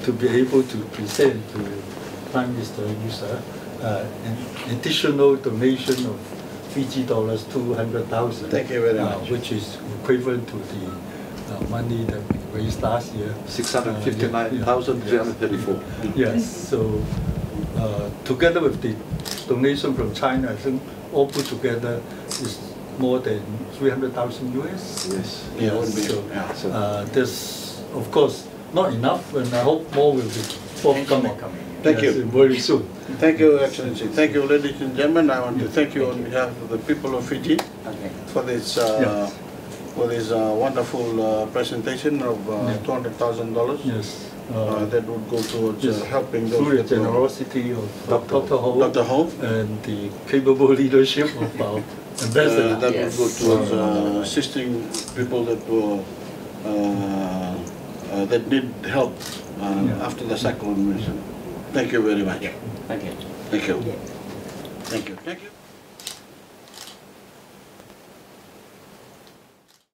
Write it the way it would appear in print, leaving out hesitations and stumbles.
to be able to present to Prime Minister Yusof an additional donation of Fiji dollars 200,000. Thank you very much. Which is equivalent to the money that we raised last year. 659,334. Yes. So together with the donation from China, I think all put together is more than 300,000 US. Yes. Yeah, so there's of course not enough, and I hope more will be forthcoming. Thank you. Very soon. Thank you, Excellency. Thank you, ladies and gentlemen. I want to thank you on behalf of the people of Fiji for this wonderful presentation of $200,000. Yes. That would go towards helping those through the people. generosity of Dr. Ho, and the capable leadership of our ambassador. that would go towards assisting people that were that need help after the cyclone. Thank you very much. Thank you. Thank you. Thank you. Thank you.